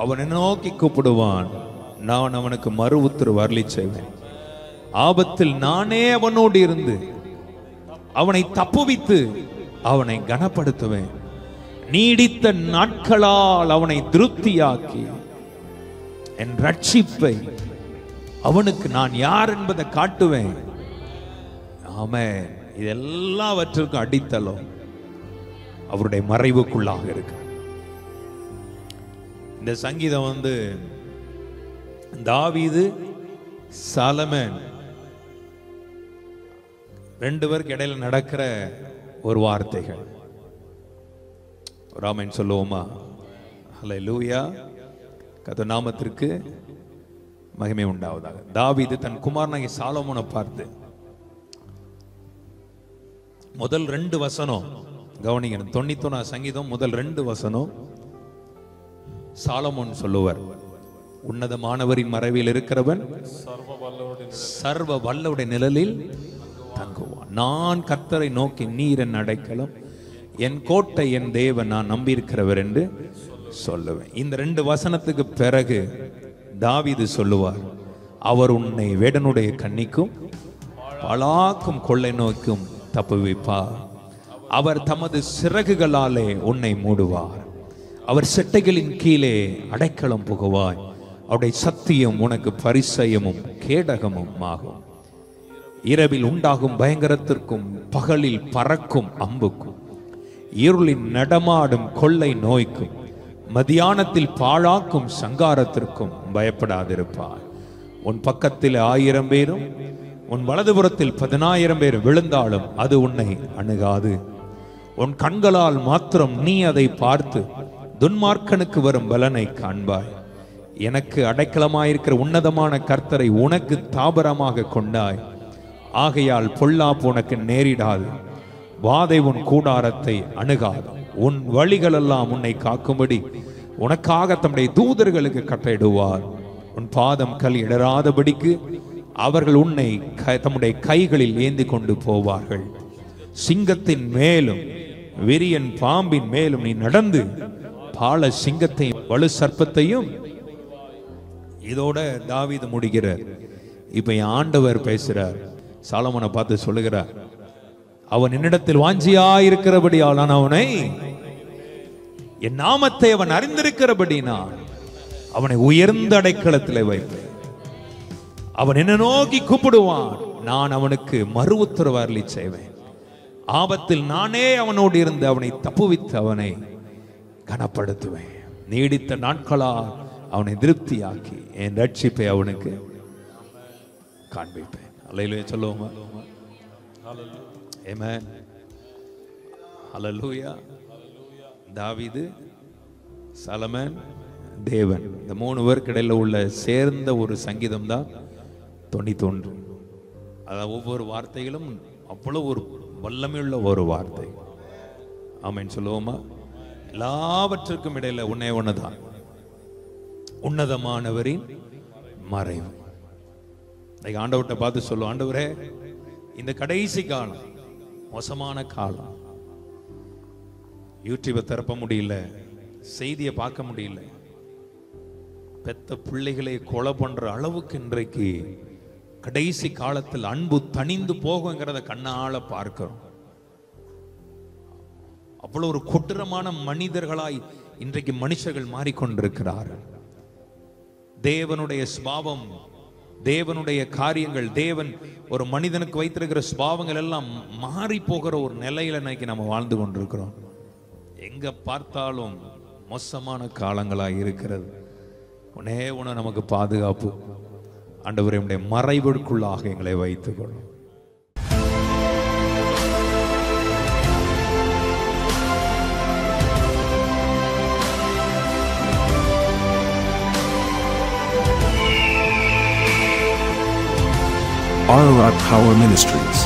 அவனை நோக்கி கூப்பிடுவான், நான் அவனுக்கு மறு உத்தரவு அருளி செய்வேன். ஆபத்தில் நானே அவனோடு இருந்து அவனை தப்புவித்து அவனை கனப்படுத்துவேன். நீடித்த நாட்களால் அவனை திருப்தியாக்கி என் ரட்சிப்பை அவனுக்கு நான் யார் என்பதை காட்டுவேன். ஆமென். இது எல்லாவற்றிற்கும் அடித்தளம் அவருடைய மறைவுக்குள்ளாக இருக்கு. இந்த சங்கீதம் தாவீது சாலமன் ரெண்டு பேருக்கு இடையில நடக்கிற ஒரு வார்த்தைகள். ராமன் சொல்லுவோமா? ஹல்லேலூயா, கர்த்தர் நாமத்திற்கு மகிமை உண்டாவதாக. தாவீது தன் குமாரனாகிய சாலமோனை பார்த்து முதல் 2 வசனம் கவனிங்க. 91 சங்கீதம் முதல் 2 வசனம் சாலமோன் சொல்லுவார், உன்னதமானவரின் மறைவில் இருக்கிறவன் சர்வ வல்லவருடைய நிழலில் தங்குவான். நான் கர்த்தரை நோக்கி நீர் என் அடைக்கலம், என் கோட்டை, என் தேவன், நான் நம்பியிருக்கிறவர் என்று சொல்லுவேன். இந்த 2 வசனத்துக்கு பிறகு தாவீது சொல்லுவார், அவர் உன்னை வேடனுடைய கண்ணிக்கும் பலாக்கும் கொள்ளை நோய்க்கும் தப்புவிப்பார். அவர் தமது சிறகுகளாலே உன்னை மூடுவார். அவர் செட்டைகளின் கீழே அடைக்கலம் புகுவாய். அவருடைய சத்தியம் உனக்கு பரிசயமும் கேடகமும் ஆகும். இரவில் உண்டாகும் பயங்கரத்திற்கும் பகலில் பறக்கும் அம்புக்கும் இருளின் நடமாடும் கொள்ளை நோய்க்கும் மதியானத்தில் பாழாக்கும் சங்காரத்திற்கும் பயப்படாதிருப்பார். உன் பக்கத்தில் 1000 பேரும் உன் வலதுபுறத்தில் 10000 பேர் விழுந்தாலும் அது உன்னை அணுகாது. உன் கண்களால் மாத்திரம் நீ அதை பார்த்து துன்மார்க்கனுக்கு வரும் பலனை காண்பாய். எனக்கு அடைக்கலமாயிருக்கிற உன்னதமான கர்த்தரை உனக்கு தாபரமாக கொண்டாய். ஆகையால் பொல்லாப்பு உனக்கு நேரிடாது, வாதை உன் கூடாரத்தை அணுகாது. உன் வழிகளெல்லாம் உன்னை காக்கும்படி உனக்காக தம்முடைய தூதர்களுக்கு கட்டளையிடுவார். உன் பாதம் கல் இடராதபடிக்கு அவர்கள் உன்னை தம்முடைய கைகளில் ஏந்தி கொண்டு போவார்கள். சிங்கத்தின் மேலும் விரியன் பாம்பின் மேலும் நீ நடந்து பால சிங்கத்தையும் வலு சர்ப்பத்தையும். இதோட தாவீது முடிகிறார். இப்ப என் ஆண்டவர் பேசுறார், சாலமோனை பார்த்து சொல்லுகிறார், அவன் என்னிடத்தில் வாஞ்சியாயிருக்கிறபடியால் நான் அவனை, என் நாமத்தை அவன் அறிந்திருக்கிறபடினால் அவனை உயர்ந்த அடைக்கலத்தில் வைப்பேன். அவன் என்ன நோக்கி கூப்பிடுவான், நான் அவனுக்கு மறு உத்தரவு அருளி செய்வேன். ஆபத்தில் நானே அவனோடு இருந்து அவனை தப்புவித்து அவனை கனப்படுத்துவேன். நீடித்த நாட்களால் அவனை திருப்தியாக்கி என் ரட்சிப்பை அவனுக்கு காண்பிப்பேன். அல்லேலூயா சொல்லுவோமா? ஆமென். ஹல்லேலூயா. தாவீது, சாலமன், தேவன், இந்த 3 பேருக்கு இடையில உள்ள சேர்ந்த ஒரு சங்கீதம் தான் 91. அதான் ஒவ்வொரு வார்த்தைகளும் அவ்வளவு ஒரு வல்லமையுள்ள ஒரு வார்த்தை. ஆமென் சொல்லுவோமா? எல்லாவற்றுக்கும் இடையில ஒன்னே ஒண்ணுதான், உன்னதமானவரின் மறைவு. ஆண்டவர்கிட்ட பார்த்து சொல்லுவோம், ஆண்டவரே இந்த கடைசி காலம் மோசமான காலம், யூடியூபை திறப்ப முடியல, செய்தியை பார்க்க முடியல, பெத்த பிள்ளைகளை கொலை பண்ற அளவுக்கு இன்றைக்கு கடைசி காலத்தில் அன்பு தணிந்து போகுங்கிறத கண்ணால பார்க்கிறோம். அவ்வளவு ஒரு கொடூரமான மனிதர்களாய் இன்றைக்கு மனுஷர்கள் மாறிக்கொண்டிருக்கிறார்கள். தேவனுடைய சுபாவம், தேவனுடைய காரியங்கள், தேவன் ஒரு மனிதனுக்கு வைத்திருக்கிற சுபாவங்கள் எல்லாம் மாறி போகிற ஒரு நிலையில இன்னைக்கு நம்ம வாழ்ந்து கொண்டிருக்கிறோம். எங்க பார்த்தாலும் மோசமான காலங்களாய் இருக்கிறது. உடனே நமக்கு பாதுகாப்பு, ஆண்டவரே உம்முடைய மறைவிற்குள்ளாக எங்களை வைத்துக் கொள்ளும். RRI Power Ministries.